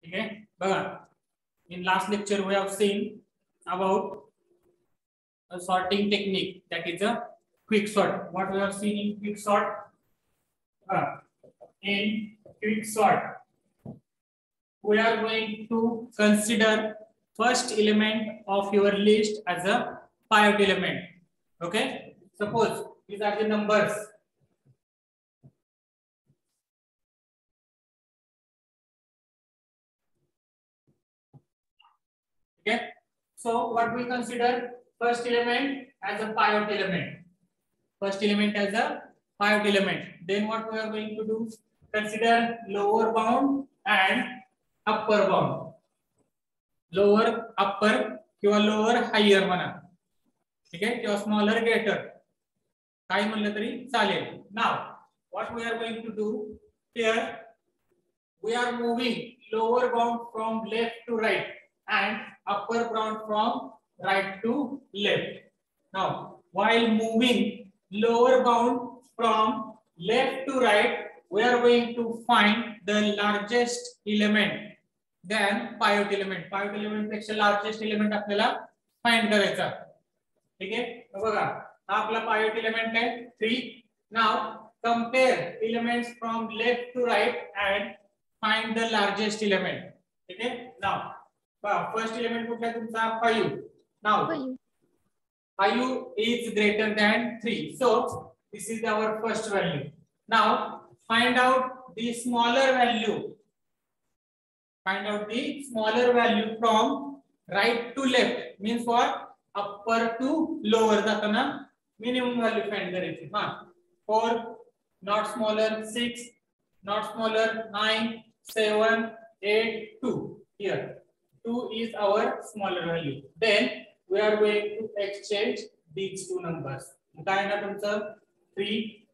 ठीक आहे बघा. In last lecture we have seen about a sorting technique, that is a quick sort. What we have seen in quick sort? In quick sort we are going to consider first element of your list as a pivot element. Okay, suppose these are the numbers. Okay, so what we consider first element as a pivot element. First element as a pivot element. Then what we are going to do? Consider lower bound and upper bound. Lower upper किंवा lower higher म्हणा. ठीक आहे, किंवा smaller greater काय म्हणलं तरी चालेल. Now what we are going to do here, we are moving lower bound from left to right and upper bound from right to left. Now while moving lower bound from left to right, we are going to find the largest element than pivot element. Pivot element पेक्षा largest element आपल्याला find करायचा. ठीक आहे, बघा हा आपला pivot element आहे 3. Now compare elements from left to right and find the largest element. ठीक आहे, now first element कुठला आहे तुमचा 5. Now 5 is greater than 3, so this is our first value. Now find out the smaller value. Find out the smaller value from right to left, means what? Upper to lower जाताना minimum value find करायची. 4 not smaller, 6 not smaller, 9 7 8 2. Here 2 is our smaller value. Then we are going to exchange these two numbers. काय ना तुमचं 3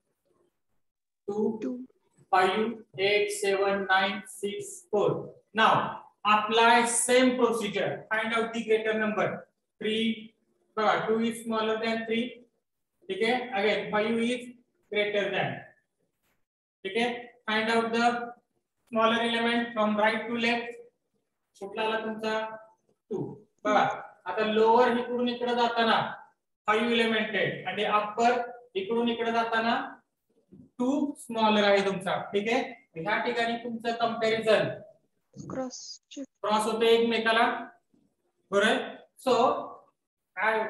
2 5 8 7 9 6 4. Now apply same procedure. Find out the greater number. 3 2 is smaller than 3. ठीक है, again 5 is greater than. ठीक है, find out the smaller element from right to left. कुठला आला तुमचा 2. बघा आता लोअर इकडून इकडे जाताना 5 एलिमेंट आहे आणि अप्पर इकडून इकडे जाताना 2 स्मॉलर आहे तुमचा. ठीक आहे, ह्या ठिकाणी तुमचं कंपॅरिझन क्रॉस होते एकमेकाला, बरोबर. सो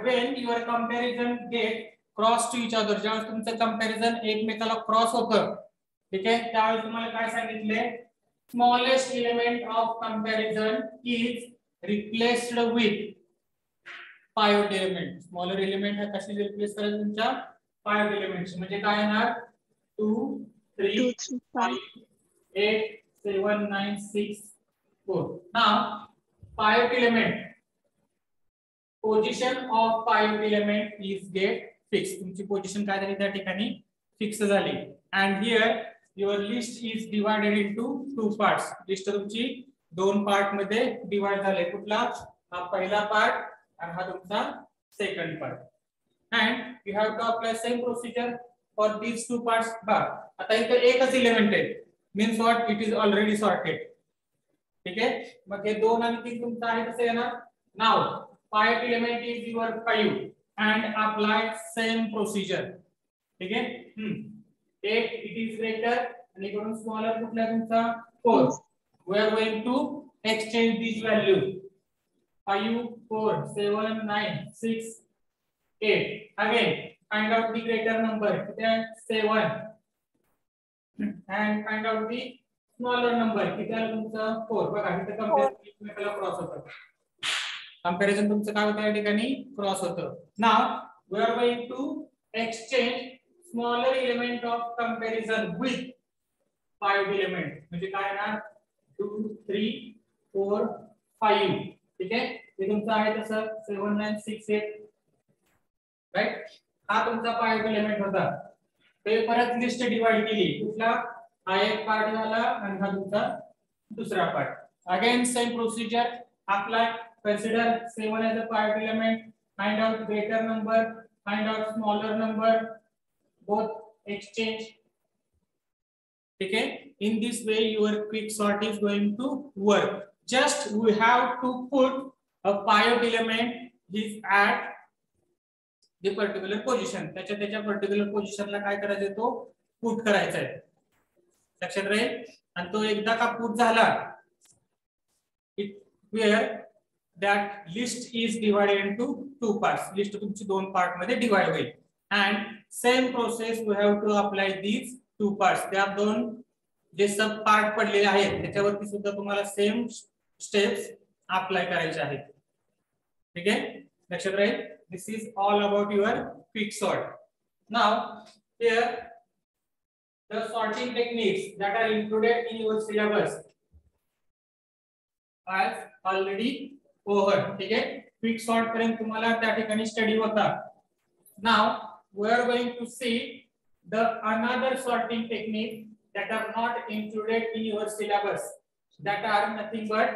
when your comparison get cross to each other, जेव्हा तुमचं कंपॅरिझन एकमेकाला क्रॉस होतं, ठीक आहे, त्यावेळी तुम्हाला काय सांगितले? Smallest element of comparison is replaced with pivot element. Smaller element है कशी रिप्लेस करायचं तुमच्या pivot element. म्हणजे काय येणार? 2 3 5 8 7 9 6 4. Now pivot element, position of pivot element is get fixed. तुमची पोझिशन काय झाली त्या ठिकाणी फिक्स झाली. And here your list is divided into 2 parts. List तुमची 2 पार्ट मध्ये डिवाइड झाले. कुठला? हा पहिला पार्ट आणि हा तुमचा second part. and you have to apply same procedure for these 2 parts. आता इथे एकच एलिमेंट आहे, means what? It is already sorted. ठीक आहे, मग हे 2 आणि 3 तुमचं आहे तसे येणार. now pivot element is your 5 and apply same procedure. ठीक आहे, 8 it is greater and इकडून smaller कुठला तुमचा 4. we are going to exchange these values. 5 4 7 9 6 8. again find out the greater number. 7 and find out the smaller number. किती आहे तुमचा 4. बघा इथे कंपॅरिझन क्रॉस होतं. कंपॅरिझन तुमचं काय होतं या ठिकाणी क्रॉस होतं. now we are going to exchange smaller element of comparison with pivot element. म्हणजे काय ना 2 3 4 5. ठीक आहे, हे तुमचं आहे तसं 7 9 6 8. राइट, हा तुमचा pivot element होता. ते परत लिस्ट डिवाइड केली. कुठला? हा एक पार्ट झाला आणि हा तुमचा दुसरा part. Again same procedure apply. consider 7 as a pivot element. find out greater number, find out smaller number, both exchange. Okay, in this way your quick sort is going to work. just we have to put a pivot element is at the particular position. त्याच्या particular पोझिशनला काय करायचं तो put करायचा आहे, लक्षात राहील. आणि तो एकदा का पुट झाला where that list is divided into two parts. List तुमची दोन पार्ट मध्ये डिवाइड होईल. and same process we have to apply these two parts. त्या दोन जे सब पार्ट पडलेले आहेत त्याच्यावरती सुद्धा तुम्हाला सेम स्टेप्स अप्लाय करायचे आहेत. ठीक आहे, लक्षात राहील. This is all about your quick sort. Now here the sorting techniques that are included in your syllabus are already over. ठीक आहे, क्विक सॉर्ट पर्यंत तुम्हाला त्या ठिकाणी स्टडी होता. Now we are going to see the another sorting technique that are not included in your syllabus, that are nothing but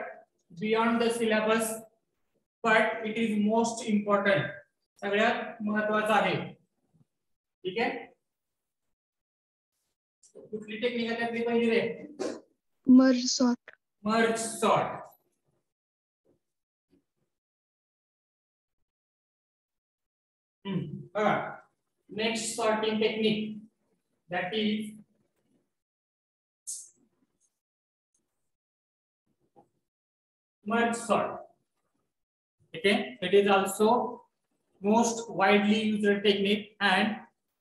beyond the syllabus, but it is most important. सगळ्यात महत्त्वाचा आहे. ठीक आहे, कुठली टेक्निक आहे त्यातली पहिली रे? मर्ज sort. Merge sort. Next sorting technique, that is merge sort. Okay, it is also most widely used technique and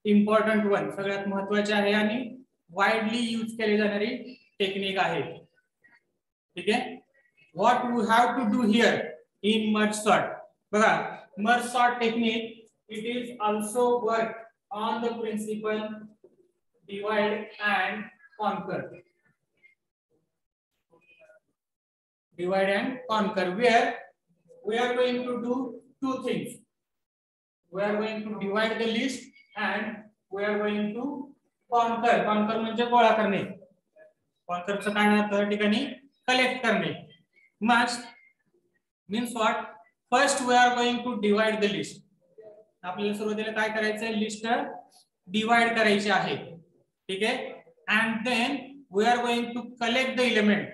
important one. सगळ्यात महत्त्वाचे आहे आणि widely यूज केली जाणारी टेक्निक आहे. ठीक आहे, what we have to do here in merge sort. बघा, merge sort technique, it is also work on the principle divide and conquer. Divide and conquer, where we are going to do two things. We are going to divide the list and we are going to conquer. Conquer म्हणजे गोळा करणे. Conquer चं काय अर्थ त्या ठिकाणी? Collect करणे. Must means what? First we are going to divide the list. आपल्याला सुरुवातीला काय करायचं आहे? लिस्ट डिवाइड करायची आहे. ठीक आहे, and then we are going to collect the element,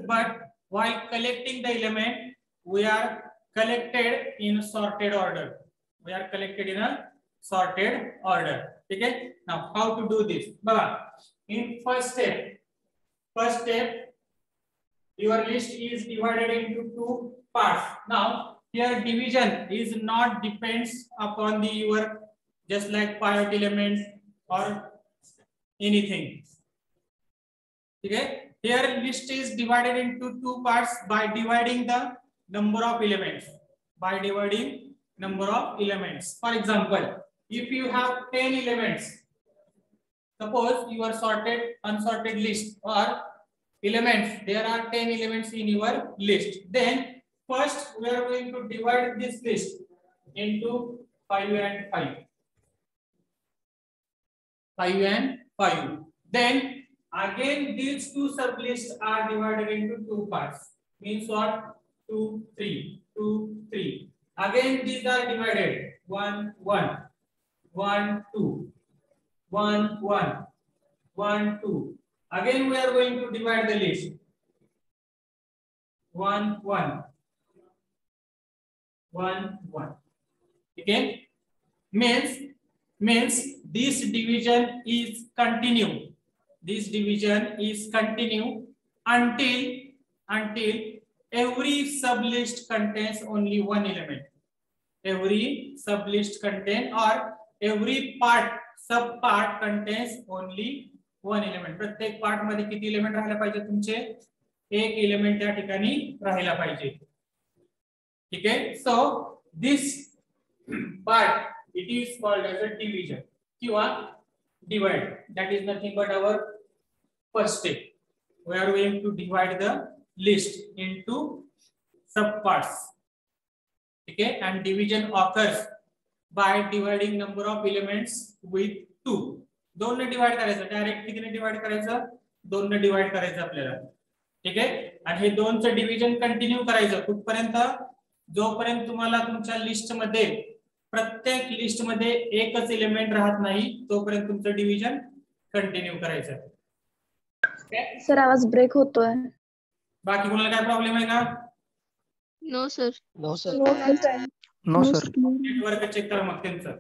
but while collecting the element we are collected in sorted order. We are collected in a sorted order. ठीक है, now how to do this? बघा, in first step your list is divided into two parts. Now here division is not depends upon the your just like pivot elements or anything. ठीक है, here list is divided into two parts by dividing the number of elements. By dividing number of elements. For example, if you have 10 elements, suppose you are sorted unsorted list or elements, there are 10 elements in your list. Then first we are going to divide this list into 5 and 5. 5 and 5. Then again these two sublists are divided into two parts. Means what? 2, 3, 2, 3. Again these are divided 1, 1, 1, 2, 1, 1, 1, 2. Again we are going to divide the list 1, 1, 1, 1. Okay, means this division is continue. This division is continue until every sublist contains only one element. Every sublist contain or every subpart contains only one element. प्रत्येक part मध्ये किती element राहायला पाहिजे तुमचे? एक element त्या ठिकाणी राहायला पाहिजे. ठीक आहे, so this part it is called as a division किंवा divide. That is nothing but our first step. We are going to divide the list into subparts. Okay, and division occurs by dividing number of elements with 2. दोन ने divide करायचं, direct कितीने divide करायचं? दोन ने divide करायचं आपल्याला. ठीक आहे, आणि हे दोनचं डिव्हिजन कंटिन्यू करायचं कुठपर्यंत? जोपर्यंत तुम्हाला तुमच्या लिस्ट मध्ये प्रत्येक लिस्ट मध्ये एकच एलिमेंट राहत नाही तोपर्यंत तुमचं डिव्हिजन कंटिन्यू करायचं. सर आवाज ब्रेक होतोय. बाकी कोणाला काय प्रॉब्लेम आहे का? No sir. No sir. No sir. Network check करा मग त्यांचं.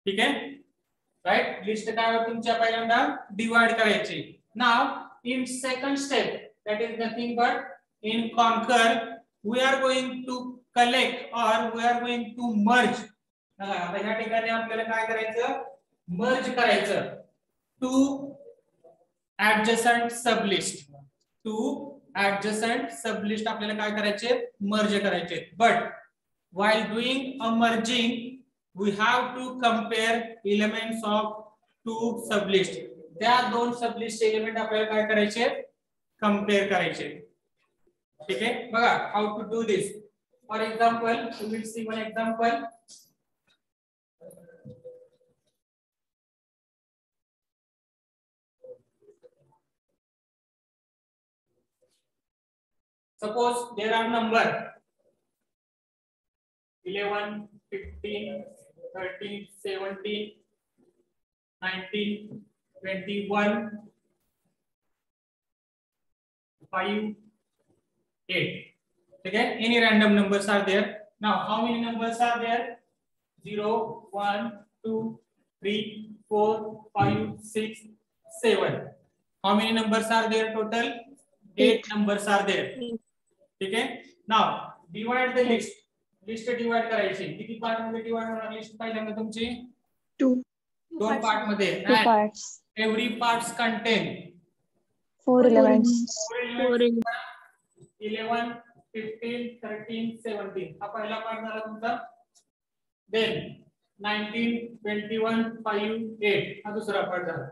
ठीक आहे, राईट. लिस्ट काय होती तुमच्या पहिल्यांदा डिवाइड करायची. Now in second step, that is nothing but in Concur we are going to collect or we are going to merge. आता ह्या ठिकाणी आपल्याला काय करायचं, मर्ज करायचं to adjacent sublist. To adjacent sublist आपल्याला काय करायचे, मर्ज करायचे. But while doing a merging we have to compare elements of two sublist. त्या दोन सबलिस्ट एलिमेंट आपल्याला काय करायचे, कंपेअर करायचे. ठीक आहे, बघा how to do this. For example we will see one example. Suppose there are number 11, 15, 13, 17, 19, 21, 5, 8. Okay, any random numbers are there. Now how many numbers are there? 0, 1, 2, 3, 4, 5, 6, 7. How many numbers are there total? 8 numbers are there. ठीक है. Now divide the list. List divide करायची. किती part मध्ये divide होणार list पहिल्यांदा तुमची? 2. दोन part मध्ये. Every parts contain 4 elements. 11, 15, 13, 17. हा पहिला पार्ट झाला तुमचा. देन 19, 21, 5, 8 हा दुसरा पार्ट झाला.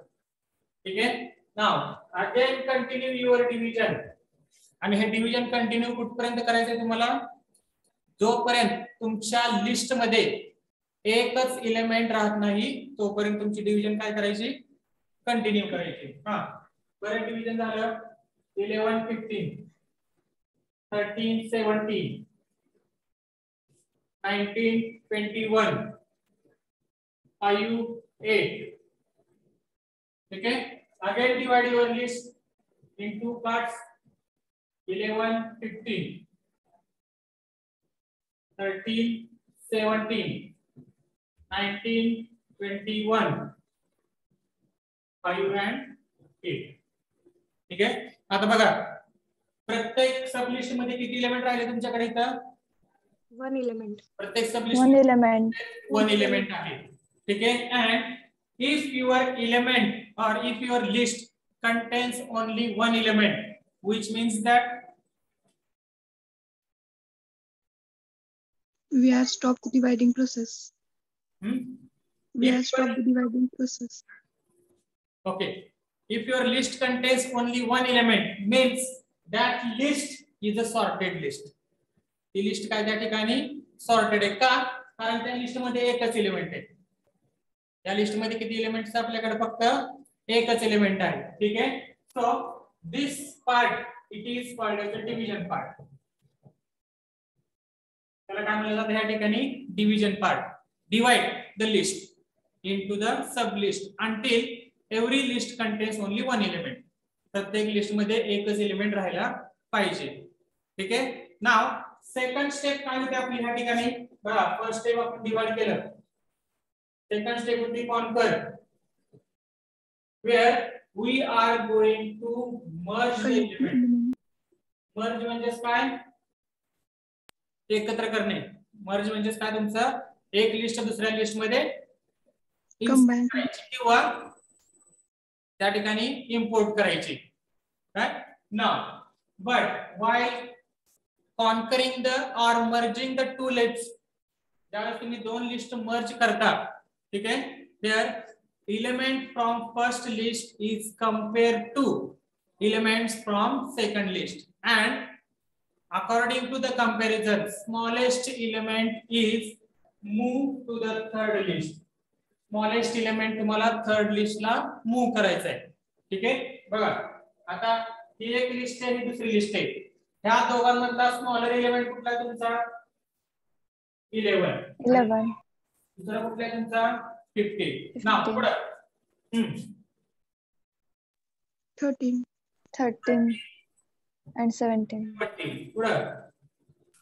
ठीक आहे. Now again continue your division. आणि हे डिव्हिजन कंटिन्यू कुठपर्यंत करायचंय तुम्हाला, जोपर्यंत तुमच्या लिस्ट मध्ये एकच एलिमेंट राहत नाही तोपर्यंत तुमची डिव्हिजन काय करायची, कंटिन्यू करायची. हा, बरं डिव्हिजन झालं 11, 15, 13, 17, 19, 21, 5, 8. ठीक है. Again divide your list in two parts. 11, 15, 13, 17, 19, 21, 5 and 8. ठीक आहे. आता बघा प्रत्येक सबलिस्ट मध्ये किती एलिमेंट राहिले तुमच्याकडे इथं? 1 element. प्रत्येक सबलिस्ट 1 element. 1 एलिमेंट आहे. ठीक आहे. and if your element or if your list contains only 1 element, which means that We have stopped the dividing process. We have stopped the dividing process. Okay. If your list contains only 1 element, means that list is a sorted list. ती list काय त्या ठिकाणी sorted आहे का, कारण त्या list मध्ये एकच एलिमेंट आहे. त्या लिस्ट मध्ये किती एलिमेंट्स आपल्याकडे, फक्त एकच एलिमेंट आहे. ठीक आहे. So this part it is called as a division part. त्याला काय म्हणलं जातं या ठिकाणी, division part. Divide the list into the sublist until every list contains only 1 element. प्रत्येक लिस्ट मध्ये एकच एलिमेंट राहायला पाहिजे. ठीक आहे. नाव सेकंड स्टेप काय होते आपली या ठिकाणी, बघा फर्स्ट स्टेप आपण डिवाइड केलं. सेकंड स्टेप होती conquer, where we are going to merge the element. Merge म्हणजे काय, एकत्र करणे. मर्ज म्हणजे काय, तुमचं एक लिस्ट दुसऱ्या लिस्ट मध्ये Combine. किंवा त्या ठिकाणी इम्पोर्ट करायची. Right. Now but while conquering the or merging the two lists, ज्यावेळेस तुम्ही दोन लिस्ट मर्ज करता, ठीक आहे, their element from first list is compared to elements from second list and according to the comparison smallest element is moved to the third list. smallest element तुम्हाला third list ला move करायचं आहे. ठीक आहे. बघा आता ही एक लिस्ट आहे, ही दुसरी लिस्ट आहे. ह्या दोघांमधला स्मॉलर एलिमेंट कुठला आहे तुमचा, 11. दुसरा कुठला आहे तुमचा, 50. नाव पुढे 13. and 17. 20. पुढं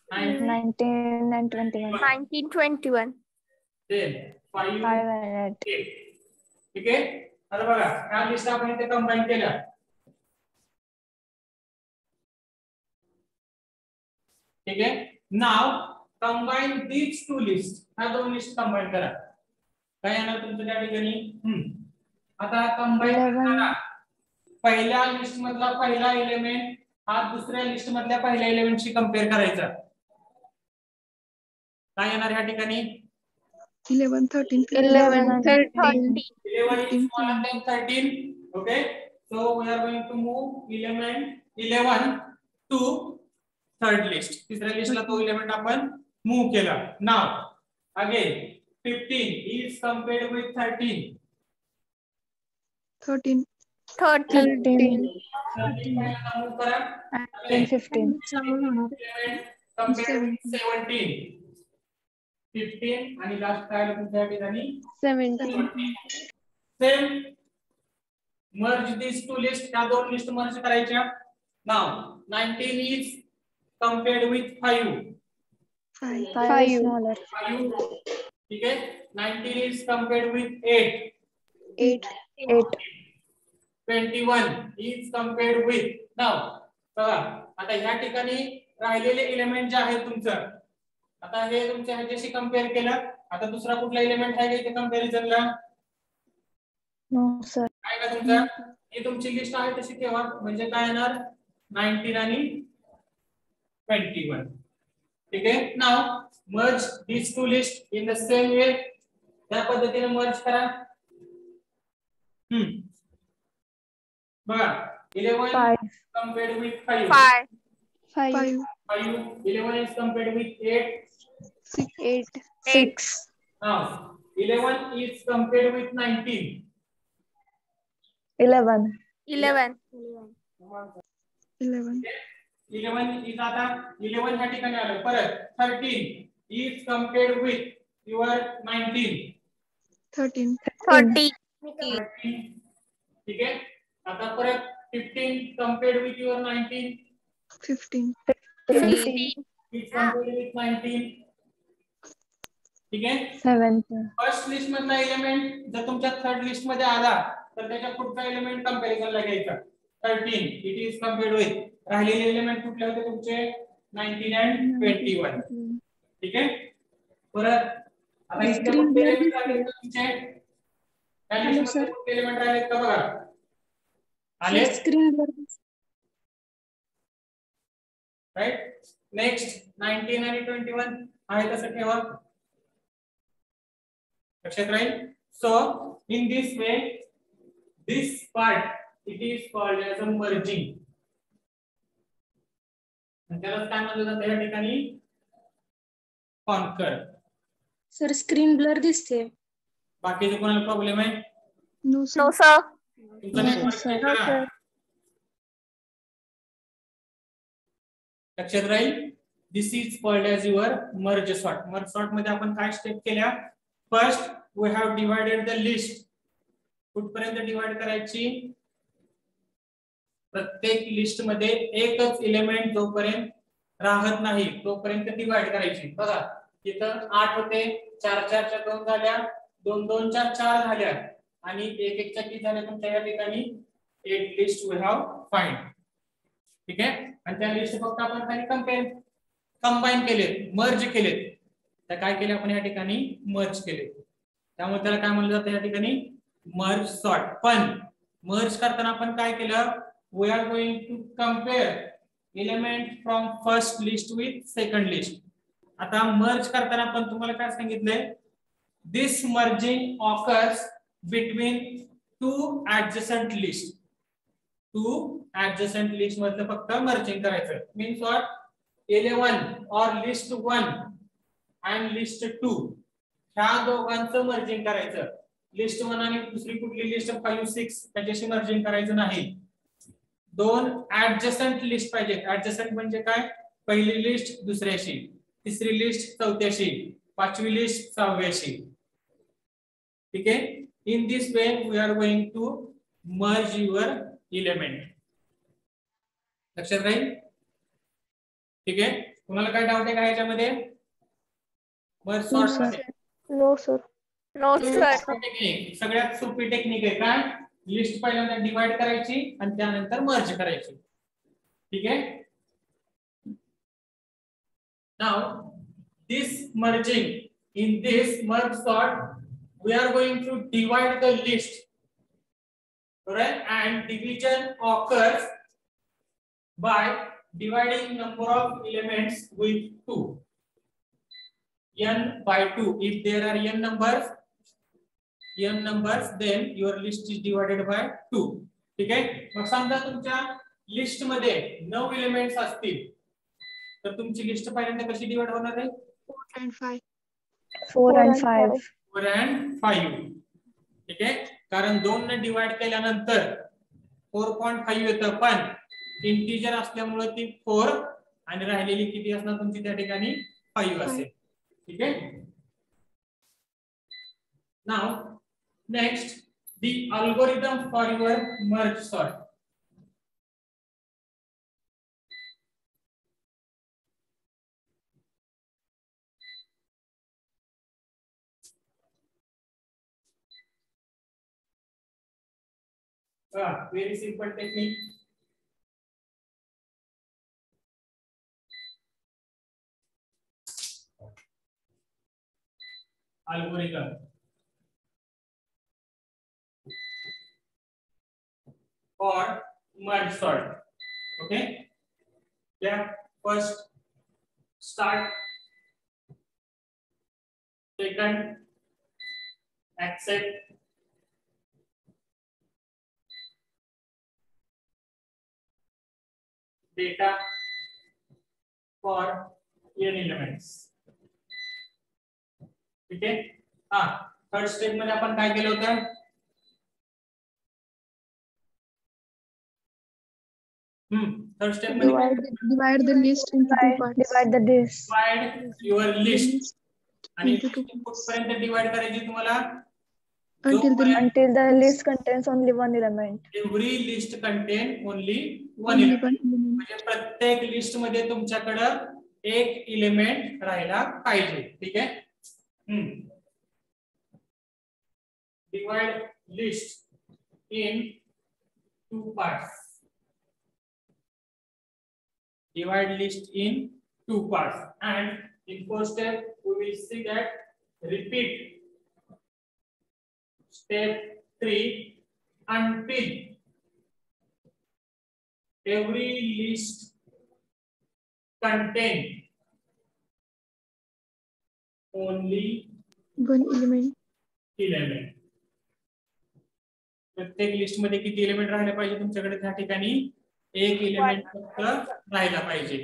19 and 21. 19, 21. then 5 5 and 8. 8. ठीक आहे. आता बघा ह्या लिस्ट आपण इथे कंबाईन केल्या. ठीक आहे. नाव कंबाईन दीज टू लिस्ट. ह्या दोन लिस्ट कंबाईन करा. काय येणार तुमच्या त्या ठिकाणी? आता कंबाईन करताना पहिल्या लिस्ट मधला पहिला एलिमेंट हा दुसऱ्या लिस्ट मधल्या पहिल्या एलिमेंटशी कंपेअर करायचा. काय येणार ह्या ठिकाणी? 11, 13, 11, 13. 11 is smaller than 13. Okay, so we are going to move 11 to third list. तिसऱ्या लिस्टला तो एलिमेंट आपण मूव केला. Now again 15 is compared with 13. 13. 13. 13 पहिल्यांदा मूव करा. And 15. Compared with 17. 15 आणि लास्ट काय आलं तुमच्या ठिकाणी? 17. Same merge this two list. त्या दोन लिस्ट मर्ज करायच्या. Now 19 is compared with 5. 5 is smaller. 5. ठीक आहे. 19 is compared with 8. 8. 8. 21 is compared with. Now बघा आता ह्या ठिकाणी राहिलेले एलिमेंट जे आहे तुमचं, आता हे तुमच्या ह्याच्याशी कंपेअर केलं. आता दुसरा कुठला एलिमेंट आहे का इथे कंपॅरिझनला? No, sir. आहे का तुमचा? ही तुमची लिस्ट आहे तशी ठेवा. म्हणजे काय येणार? 19 आणि 21. ठीक आहे. Now merge these two list in the same way. त्या पद्धतीने मर्ज करा. बघा 11 compared with 5. 5. 11 is compared with 8. 8. 6. Now 11 is compared with 19. 11. 11. 11. 11 is आता 11 ह्या ठिकाणी आलं. परत 13 is compared with your 19. 13. 30. 13. ठीक आहे. आता परत 15 compared with your 19. 15. 15. is compared with 19. ठीक आहे. 17. फर्स्ट लिस्ट मधला एलिमेंट जर तुमच्या थर्ड लिस्ट मध्ये आला तर त्याच्या पुढचा एलिमेंट कंपॅरिझनला घ्यायचा. 13 इट इज कंपेअर्ड विथ. राहिलेले एलिमेंट कुठले होते तुमचे? 19 and 21. ठीक आहे. परत आता इथे कुठले एलिमेंट राहिले तुमचे? त्या लिस्ट मध्ये कुठले एलिमेंट राहिले का बघा. आले राइट. नेक्स्ट 19 आणि 21 आहे तसं ठेवा. लक्षात राहील. So in this way this part it is called as a merging. त्याला काय म्हणलं जातं या ठिकाणी? कॉन्कर. सर स्क्रीन ब्लर दिसते. बाकीचे कोणाला प्रॉब्लेम आहे? No, sir. No, sir. तुमचा नेटवर्क चेक करा. लक्षात राहील. This is called as your merge sort. Merge sort मध्ये आपण काय स्टेप केल्या? First we have divided the list. कुठपर्यंत डिवाइड करायची? प्रत्येक लिस्ट मध्ये एकच एलिमेंट जोपर्यंत राहत नाही तोपर्यंत डिवाइड करायची. बघा इथं 8 होते, 4 4 च्या 2 झाल्या, 2 2 च्या 4 झाल्या आणि 1 1 च्या किती झाल्या तुमच्या या ठिकाणी? 8 लिस्ट वी हॅव फाइंड. ठीक आहे. आणि त्या लिस्ट फक्त आपण खाली कंबाईन केले, मर्ज केले. त्या काय केले आपण या ठिकाणी? मर्ज केले. त्यामुळे त्याला काय म्हणलं जातं या ठिकाणी? Merge sort. पण मर्ज करताना आपण काय केलं? We are going to compare element from first list with second list. आता मर्ज करताना आपण तुम्हाला काय सांगितलंय? This merging occurs between two adjacent list. Two adjacent list मधलं फक्त मर्जिंग करायचं. Means what? 11 और लिस्ट 1 and लिस्ट 2 ह्या दोघांचं मर्जिंग करायचं. लिस्ट 1 आणि दुसरी कुठली लिस्ट 5 6 त्याच्याशी मर्जिंग करायचं नाही. दोन ऍडजसंट लिस्ट पाहिजे. ऍडजसंट म्हणजे काय? पहिली लिस्ट दुसऱ्याशी, तिसरी लिस्ट चौथ्याशी, पाचवी लिस्ट सहाव्याशी. ठीक आहे. In this way we are going to merge your element. लक्षात राहील? ठीक आहे, तुम्हाला काय डाऊट आहे का याच्यामध्ये? मर्ज सॉर्ट मध्ये no sir. No sir. Technique सगळ्यात सोपी टेक्निक आहे. काय? लिस्ट पहिल्यांदा डिवाइड करायची आणि त्यानंतर मर्ज करायची. ठीक आहे. Now this merging in this merge sort we are going to divide the list, right? And division occurs by dividing number of elements with 2, n by 2. If there are n numbers then your list is divided by 2. ठीक आहे. मग समजा तुमच्या list मध्ये 9 elements असतील तर तुमची list पहिल्यांदा कशी डिवाइड होणार आहे? 4 and 5. 4 and 5. 4 and 5. ठीक आहे, कारण 2 ने डिवाइड केल्यानंतर 4.5 येतं, पण इंटिजर असल्यामुळे ती 4 आणि राहिलेली किती असणार तुमची त्या ठिकाणी 5 असेल. ठीक आहे. Now next the algorithm for your merge sort. Very simple technique. Algorithm for merge sort. Okay. Yeah. First start. Second accept. Data for n elements. ठीक आहे. थर्ड स्टेप मध्ये आपण काय केलं होतं? थर्ड स्टेप मध्ये divide the list into 2 parts. divide your list आणि into 2 कुठपर्यंत डिवाइड करायची तुम्हाला? Until the list contains only one element. Every list contain only one element. म्हणजे प्रत्येक लिस्ट मध्ये तुमच्याकडे एक एलिमेंट राहायला पाहिजे. ठीक आहे. Divide list in 2 parts. Divide list in 2 parts, and in first step we will see that repeat step 3 until every list contain only one element. प्रत्येक लिस्ट मध्ये किती एलिमेंट राहायला पाहिजे तुमच्याकडे? त्या ठिकाणी एक एलिमेंट फक्त राहायला पाहिजे.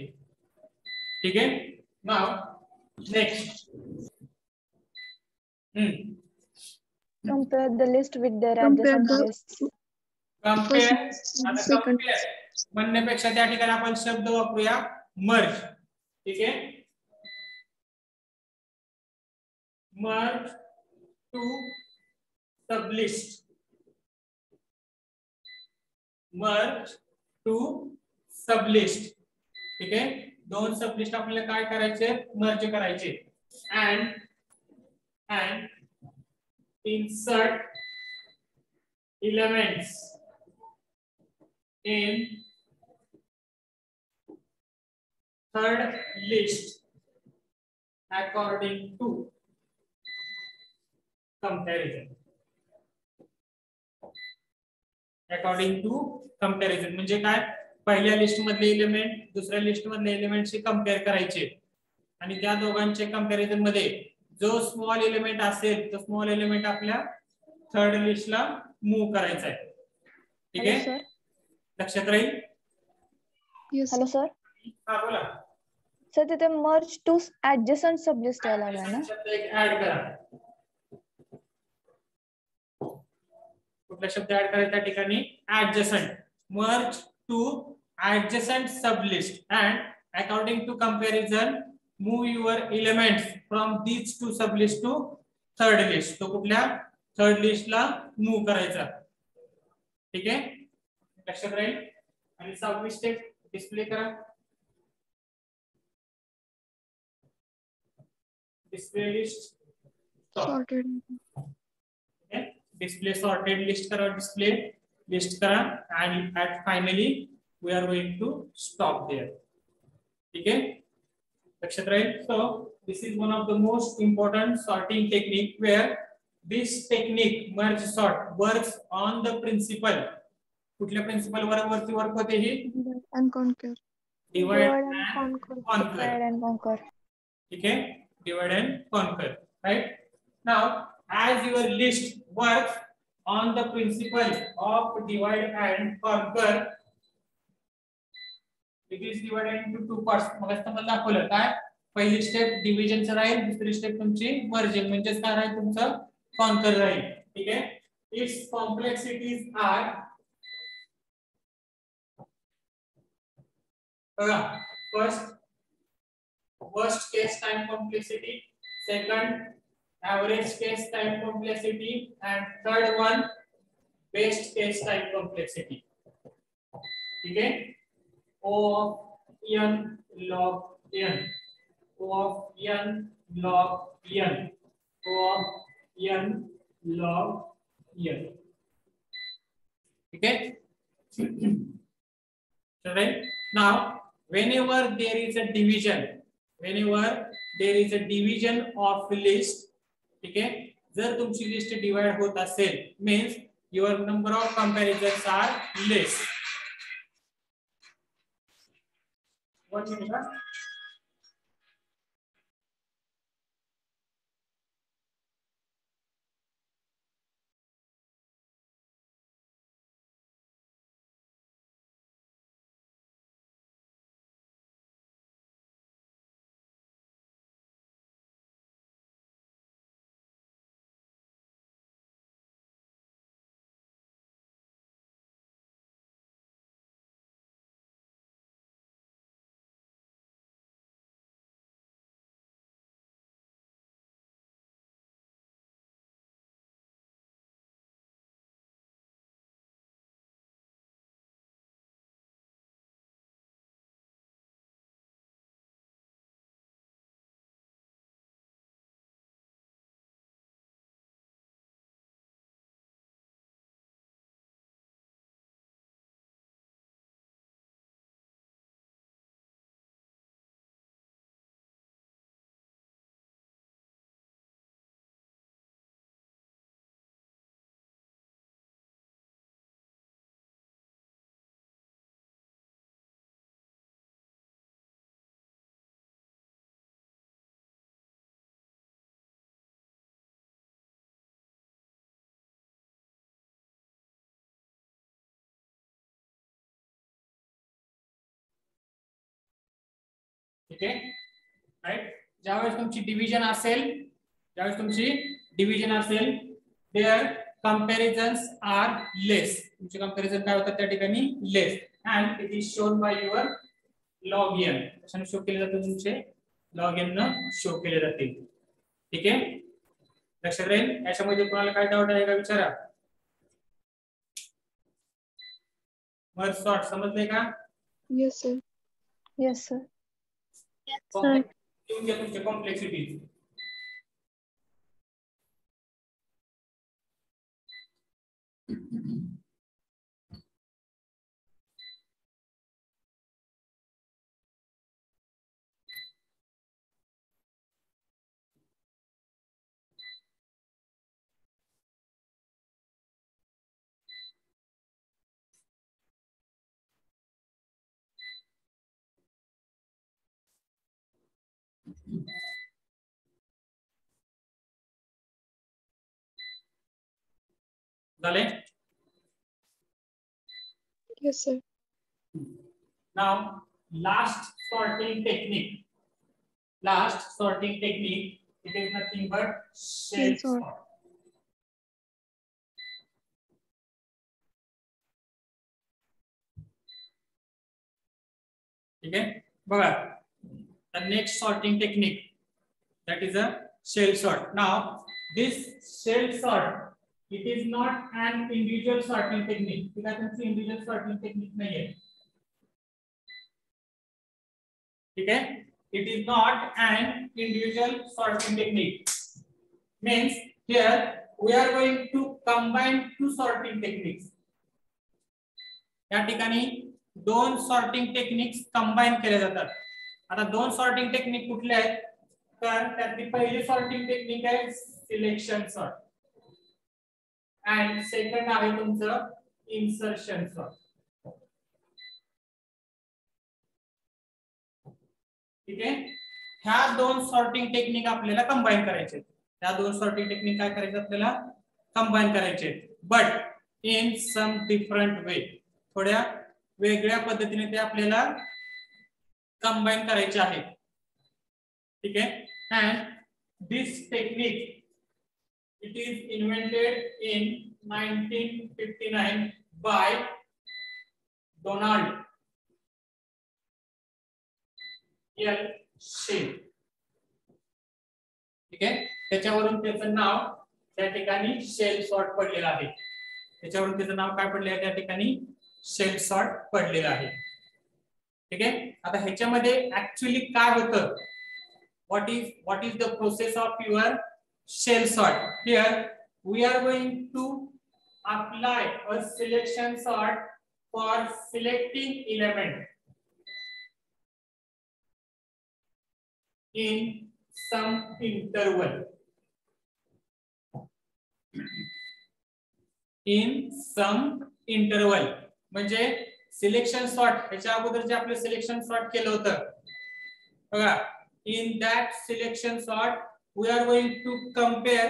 ठीक आहे. Now next Compare the list with their adjacent lists. Compare म्हणण्यापेक्षा त्या ठिकाणी आपण शब्द वापरूया मर्ज. ठीक आहे. Merge two sublist. Merge two sublist. ठीक आहे. 2 सबलिस्ट आपल्याला काय करायचे? मर्ज करायचे. and insert elements in third list according to comparison. According to comparison म्हणजे काय? पहिल्या लिस्ट मधले एलिमेंट दुसऱ्या लिस्ट मधले एलिमेंटशी कंपेअर करायचे आणि त्या दोघांचे कंपॅरिझन मध्ये जो स्मॉल एलिमेंट असेल तो स्मॉल एलिमेंट आपल्या थर्ड लिस्टला मूव्ह करायचा आहे. ठीक आहे. लक्षात राहील? Hello sir. हा बोला सर. तिथे मर्ज टू ऍडजसंट सबलिस्ट यायला लागला ना? शब्द एक ऍड करा. कुठला शब्द ऍड करायचा त्या ठिकाणी? Adjacent. Merge to adjacent sublist and according to comparison move your elements from these two sublist to third list. तो कुठल्या थर्ड लिस्टला मूव्ह करायचा. ठीक आहे. लक्षात राहील? आणि 6वी स्टेप डिस्प्ले करा, display list Sorted. Display sorted list करा, डिस्प्ले लिस्ट करा and at finally we are going to stop there. ठीक है, लक्षात राहील. So this is one of the most important sorting technique where this technique merge sort works on the principle. कुठल्या principal वर वरती work होते ही? And conquer. Divide and conquer. Divide and conquer. ठीक है, divide and conquer. Right now, as your list works on the principle of divide and conquer, it is divided into two parts. मग तुम्हाला दाखवलं काय, पहिली step डिव्हिजनचं राहील, दुसरी step तुमची merging म्हणजे काय राहील, तुमचं कॉन्कर राहील. ठीक आहे, इट्स कॉम्प्लेक्सिटीज आर, बघा, worst case time complexity, second average case time complexity, and third one best case time complexity. ठीक है, O of n log n, O of n log n, O of n log n. ठीक है, right? Now whenever there is a division, whenever there is a division of list, ठीक है, जर तुमची list divide होत असेल means your number of comparisons are less. One minute. ठीक आहे, राईट. ज्यावेळेस तुमची डिव्हिजन असेल, ज्यावेळेस तुमची डिव्हिजन असेल, देअर कंपॅरिझन्स आर लेस, तुमचे कंपॅरिझन काय होतात त्या ठिकाणी, less, and it is shown by your log n. कशाने शो केले जाते, तुमचे लॉग एन न शो केले जाते. ठीक आहे, लक्षात राहील. याच्यामध्ये कोणाला काय डाऊट आहे का, विचारा. मर्ज सॉर्ट समजले का? Yes sir. Yes sir. तुमचे कॉम्प्लेक्सिटी. झाले? Yes sir. Now last sorting technique, it is nothing but shell sort. ठीक है, बघा, the next sorting technique, that is a shell sort. Now this shell sort, it is not an individual sorting technique. ठीक है, तुमची individual sorting technique नहीं है. ठीक है. It is not an individual sorting technique. Means here we are going to combine two sorting techniques. या ठिकाणी दोन सॉर्टिंग टेक्निक्स कंबाईन केले जातात. आता दोन सॉर्टिंग टेक्निक कुठले आहेत तर त्यातली पहिली सॉर्टिंग टेक्निक आहे सिलेक्शन सॉर्ट अँड सेकंड आहे तुमचं इन्सर्शन सॉर्ट. ठीक आहे. ह्या दोन सॉर्टिंग टेक्निक आपल्याला कंबाईन करायचे. त्या दोन सॉर्टिंग टेक्निक काय करायचे आपल्याला कंबाईन करायचे. But in some different way. थोड्या वेगळ्या पद्धतीने ते आपल्याला कंबाईन करायचे आहे. ठीक आहे. And this technique it is invented in 1959 by Donald L Shell. ठीक आहे. त्याच्यावरून त्याचं नाव त्या ठिकाणी शेल सॉर्ट पडलेलं आहे. त्याच्यावरून त्याचं नाव काय पडले आहे त्या ठिकाणी शेल सॉर्ट पडलेलं आहे. ठीक आहे. आता ह्याच्यामध्ये ऍक्च्युअली काय होतं what is the process of your shell sort. Here we are going to apply a selection sort for selecting element in some interval. In some interval म्हणजे सिलेक्शन सॉर्ट ह्याच्या अगोदर जे आपलं सिलेक्शन सॉर्ट केलं होतं बघा. In that selection sort we are going to compare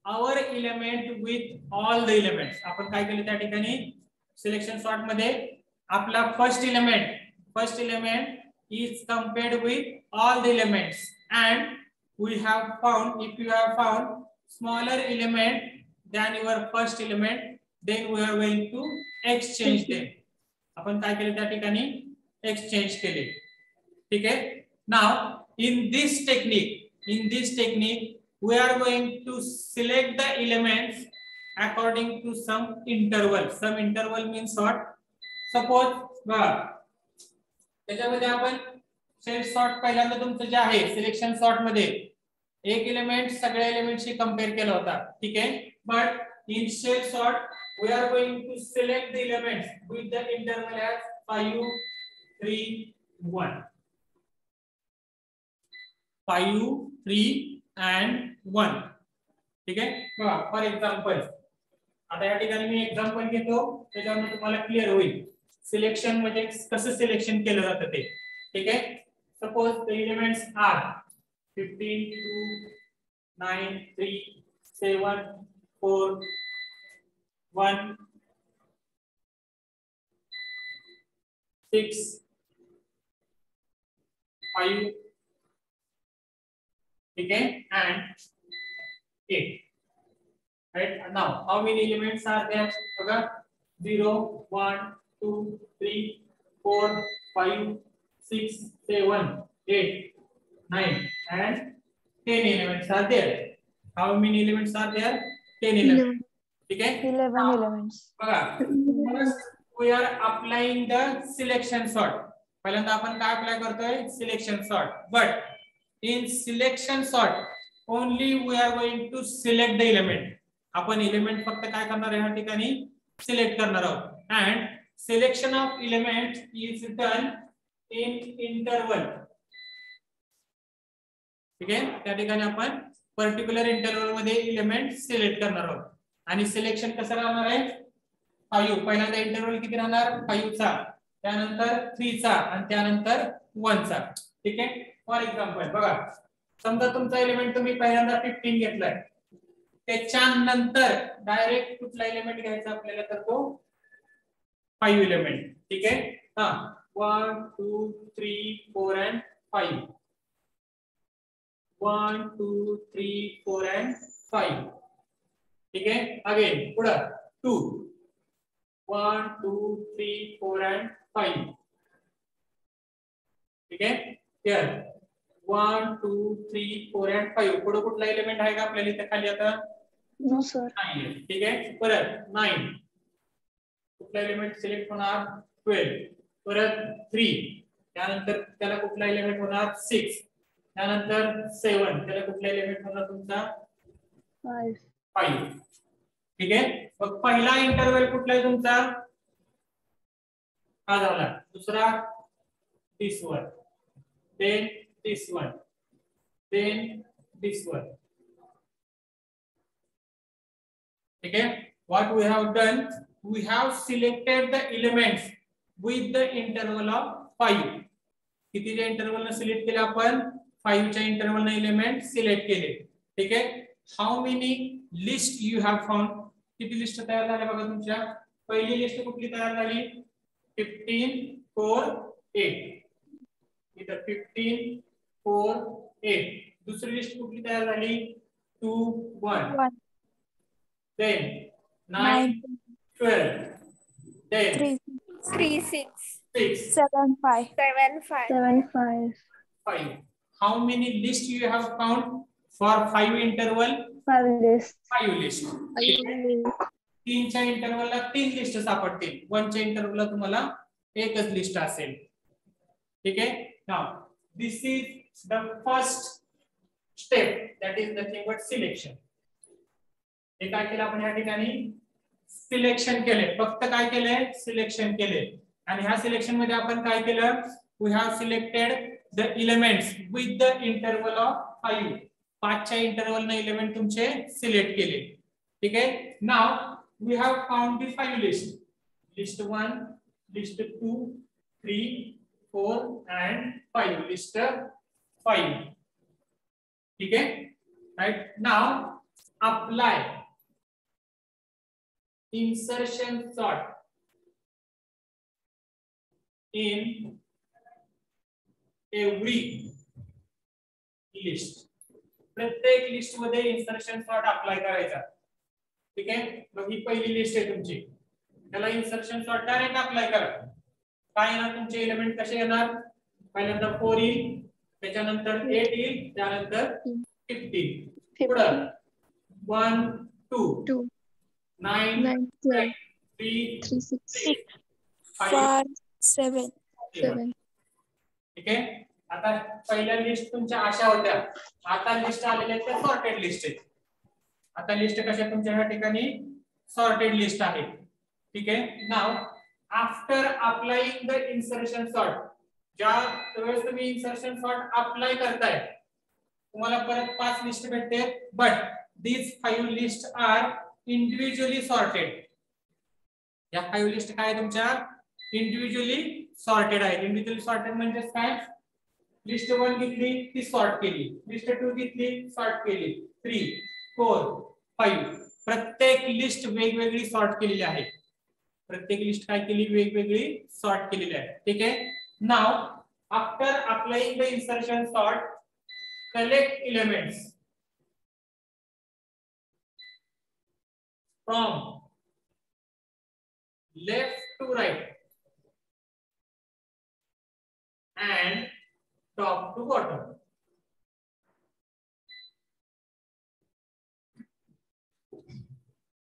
our element with all the elements. आपण काय केलं त्या ठिकाणी सिलेक्शन सॉर्ट मध्ये आपला first element is compared with all the elements and we have found, if you have found smaller element than your first element, then we are going to exchange them. आपण काय केले त्या ठिकाणी exchange केले. ठीक आहे. Now in this technique we are going to select the elements according to some interval. Some interval means what? Suppose त्याच्यामध्ये आपण शेल सॉर्ट पहिल्यांदा तुमचं जे आहे सिलेक्शन सॉर्ट मध्ये एक एलिमेंट सगळ्या एलिमेंटशी कंपेअर केला होता. ठीक आहे. But in shell sort we are going to select the elements with the interval as 5, 3, 1. 5, 3 and 1. ठीक आहे. फॉर एक्झाम्पल आता या ठिकाणी मी एक्झाम्पल घेतो त्याच्यावर तुम्हाला क्लिअर होईल सिलेक्शन म्हणजे कसं सिलेक्शन केलं जातं ते. ठीक आहे. Suppose the elements are 15, 2, 9, 3, 7, 4, 1, 6, 5. Okay, and 8. Right now, how many elements are there? Okay, 0, 1, 2, 3, 4, 5, 6, 7, 8, 9, and 10 elements are there. How many elements are there? 10 elements. Okay, 11 elements. First we are applying the selection sort. पहिल्यांदा आपण काय apply करतोय selection sort. But in selection sort only we are going to select the element. आपण element फक्त काय करणार आहे या ठिकाणी सिलेक्ट करणार आहोत. and selection of element is done in interval. ठीक आहे. त्या ठिकाणी आपण पर्टिक्युलर इंटरवल मध्ये एलिमेंट सिलेक्ट करणार आहोत आणि सिलेक्शन कसं राहणार आहे 5. पहिल्यांदा इंटरवल किती राहणार 5 चा, त्यानंतर 3 चा आणि त्यानंतर 1 चा. ठीक आहे. फॉर एक्झाम्पल बघा समजा तुमचा एलिमेंट तुम्ही पहिल्यांदा 15 घेतलाय त्याच्यानंतर डायरेक्ट कुठला एलिमेंट घ्यायचा आपल्याला तर तो 5 एलिमेंट. ठीक आहे. 1, 2, 3, 4 and 5. 1, 2, 3, 4 and 5. ठीक आहे. अगेन पुढं 2. 1, 2, 3, 4 and 5. ठीक आहे. here 1, 2, 3, 4 and 5. पुढे कुठला एलिमेंट आहे का आपल्याला इथे खाली आता नो सर. ठीक आहे. परत 9 कुठला एलिमेंट सिलेक्ट होणार 12. परत 3 त्यानंतर त्याला कुठला एलिमेंट होणार 6, त्यानंतर 7, त्याला कुठला एलिमेंट होणार तुमचा 5. ठीक आहे. मग पहिला इंटरवल कुठला आहे तुमचा हा झाला, दुसरा this one, then this one, then this one. ठीक है. What we have done, we have selected the elements with the interval of 5. कितीच्या interval ने सिलेक्ट केले आपण 5 च्या इंटरवल ने एलिमेंट सिलेक्ट केले. ठीक है. How many list you have found, किती लिस्ट तयार झाल्या बघा तुमच्या. पहिली लिस्ट कुठली तयार झाली 15 4 8, इथं 15 4 8. दुसरी लिस्ट कुठली तयार झाली 2 1, then 9 12, then 3 6 6 7 5 7 5 7 5 5. How many lists you have found for 5 interval? 5 list 5 list. 3 च्या इंटरवलला 3 लिस्ट सापडतील, 1 च्या इंटरवलला तुम्हाला एकच लिस्ट असेल. ठीक आहे. Now this is the first step, that is nothing but selection. हे काय केलं आपण या ठिकाणी सिलेक्शन केले, फक्त काय केले सिलेक्शन केले. आणि ह्या सिलेक्शन मध्ये आपण काय केलं, we have selected the elements with the interval of 5. 5 च्या इंटरवल ने एलिमेंट तुमचे सिलेक्ट केले. ठीक आहे. Now we have found the 5 list, list 1, list 2 3 4 and 5, list 5. ठीक है. Right. Now apply insertion sort in every list. प्रत्येक लिस्ट मध्ये इन्सर्शन सॉर्ट अप्लाय करायचा. ठीक आहे. मग ही पहिली लिस्ट आहे तुमची, त्याला इन्सर्शन सॉर्ट डायरेक्ट अप्लाय करा. काय येणार तुमचे एलिमेंट कसे येणार, पहिल्यांदा 4 येईल, त्याच्यानंतर 8 येईल, त्यानंतर 15, पुढं 1 2 9 12 3 6 5 7 7. ठीक आहे. आता पहिल्या लिस्ट तुमच्या अशा होत्या, आता लिस्ट आलेल्या आहेत त्या सॉर्टेड लिस्ट आहेत. आता लिस्ट कशा तुमच्या ह्या ठिकाणी सॉर्टेड लिस्ट आहे. ठीक आहे. Now after applying the insertion sort, ज्या वेळेस तुम्ही इन्सर्शन सॉर्ट अप्लाय करताय तुम्हाला परत 5 लिस्ट भेटते, but these 5 list are individually sorted. या 5 लिस्ट काय तुमच्या इंडिव्हिज्युअली सॉर्टेड आहेत. इंडिव्हिज्युअली सॉर्टेड म्हणजे काय, लिस्ट 1 घेतली ती सॉर्ट केली, लिस्ट 2 घेतली सॉर्ट केली, 3 4 5, प्रत्येक लिस्ट वेगवेगळी सॉर्ट केलेली आहे. प्रत्येक लिस्ट काय केली वेगवेगळी सॉर्ट केलेली आहे. ठीक आहे. Now after applying the insertion sort, collect elements from left to right and top to bottom.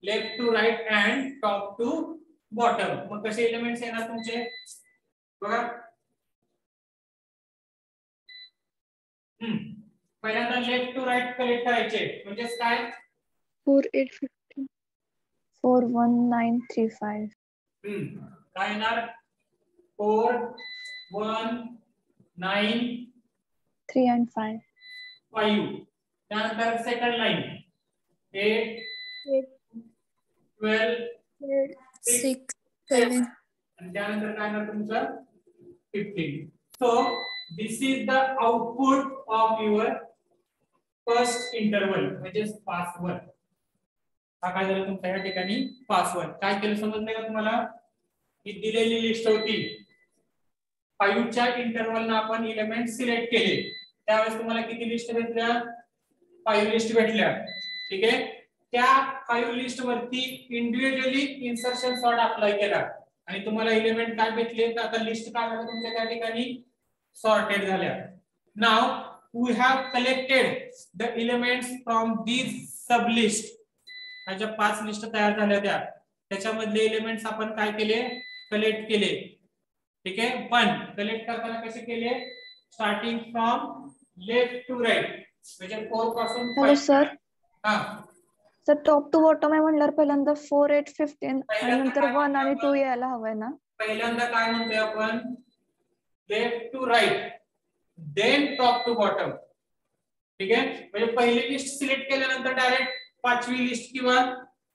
Left to right and top to bottom. मग कसे एलिमेंट्स येणार तुमचे बघा. पहिल्यांदा लेफ्ट टू राईट कलेक्ट करायचे, म्हणजे काय 4 8 15 4 1 9 3 5. काय येणार 4 1 9 3 and 5. 5. त्यानंतर सेकंड लाइन 8 12 6 7 आणि त्यानंतर काय येणार तुमचं 15. So this is the output of your first interval, म्हणजे पास 1. हा काय झालं तुमच्या या ठिकाणी पास 1. काय केलं समजलं का तुम्हाला, ही दिलेली लिस्ट होती, 5 च्या इंटरवल ना आपण एलिमेंट सिलेक्ट केले, त्यावेळेस तुम्हाला किती लिस्ट भेटल्या 5 लिस्ट भेटल्या. ठीक आहे. त्या 5 लिस्ट वरती इंडिव्हिज्युअली इन्सर्शन सॉर्ट अप्लाय केला आणि तुम्हाला एलिमेंट काय भेटले, तर आता लिस्ट काय झालं तुमच्या त्या ठिकाणी सॉर्टेड झाल्या. Now we have collected the elements from these sublist. ह्या 5 लिस्ट तयार झाल्या त्या, त्याच्यामधले एलिमेंट्स आपण काय केले कलेक्ट केले. ठीक आहे. पण कलेक्ट करताना कसे केले, starting from left to right, म्हणजे 4 पासून 5. Hello sir. हा सर टॉप टू बॉटम आहे म्हणल्यावर पहिल्यांदा 4 8 15 आणि पहिल्यांदा नंतर काय 1 आणि म्हणतो 2 यायला हवंय ना. पहिल्यांदा काय म्हणतोय आपण, left to right then top to bottom. ठीक आहे. म्हणजे पहिली लिस्ट सिलेक्ट केल्यानंतर डायरेक्ट 5वी लिस्ट किंवा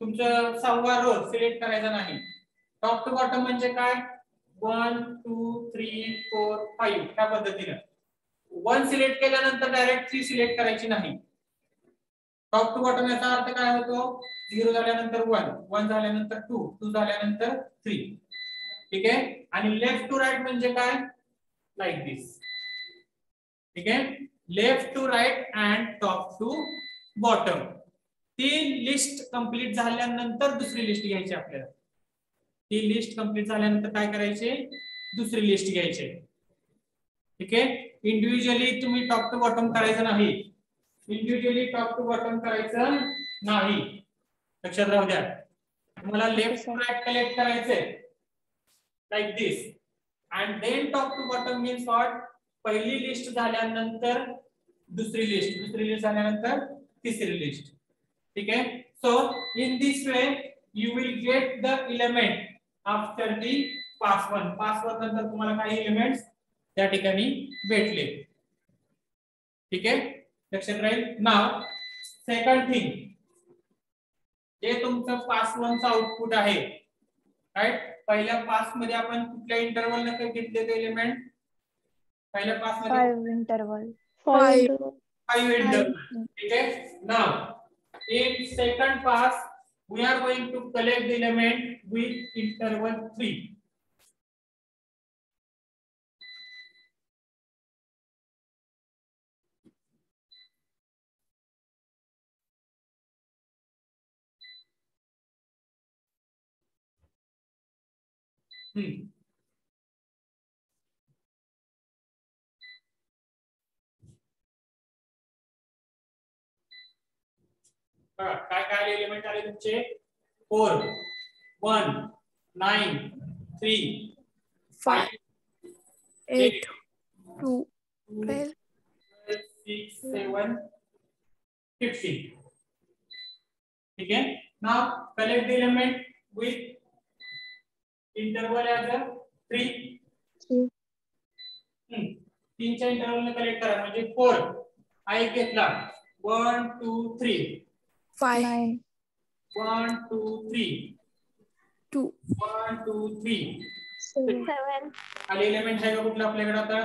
तुमचं 6वा रो सिलेक्ट करायचा नाही. टॉप टू बॉटम म्हणजे काय, 1 2 3 4 5 ह्या पद्धतीने. 1 सिलेक्ट केल्यानंतर डायरेक्ट 3 सिलेक्ट करायची नाही. टॉप टू बॉटम याचा अर्थ काय होतो, 0 झाल्यानंतर 1, 1 झाल्यानंतर 2, 2 झाल्यानंतर 3. ठीक आहे. आणि लेफ्ट टू राईट म्हणजे काय, लाईक दिस. ठीक आहे. Left to right and top to bottom. ती लिस्ट कंप्लीट झाल्यानंतर दुसरी लिस्ट घ्यायची आपल्याला. ती लिस्ट कंप्लीट झाल्यानंतर काय करायचे, दुसरी लिस्ट घ्यायची. ठीक आहे. इंडिव्हिज्युअली तुम्ही टॉप टू बॉटम करायचं नाही. इंडिव्हिज्युअली टॉप टू बॉटम करायचं नाही, लक्षात राहू द्या. तुम्हाला लेफ्ट टू राईट कलेक्ट करायचंय like this. And then top to bottom means what, पहिली लिस्ट झाल्यानंतर दुसरी लिस्ट, दुसरी लिस्ट झाल्यानंतर तिसरी लिस्ट. ठीक आहे. So in this way you will get the element after the pass one. Pass one नंतर तुम्हाला काही एलिमेंट्स त्या ठिकाणी भेटले. ठीक आहे, लक्षात राहील. नाव सेकंड थिंग, जे तुमचं पास वनचं आउटपुट आहे, राईट. पहिल्या पास मध्ये आपण कुठल्या इंटरवल ने घेतले ते एलिमेंट, पहिल्या पास मध्ये 5 इंटरवल. 5 इंटरवल. ठीक आहे. Now in second pass we are going to collect the element with interval 3. काय काय एलिमेंट आले तुमचे, 4 1 9 3 5 8 2 12 6 7 15. ठीक है. Now collect the element with interval as a 3. 3च्या interval ने कलेक्ट करा, म्हणजे 4 हा एक घेतला, 1 2 3 5 9 1 2 3 2 1 2 3 7. खाली एलिमेंट आहे का कुठला आपल्याकडे आता,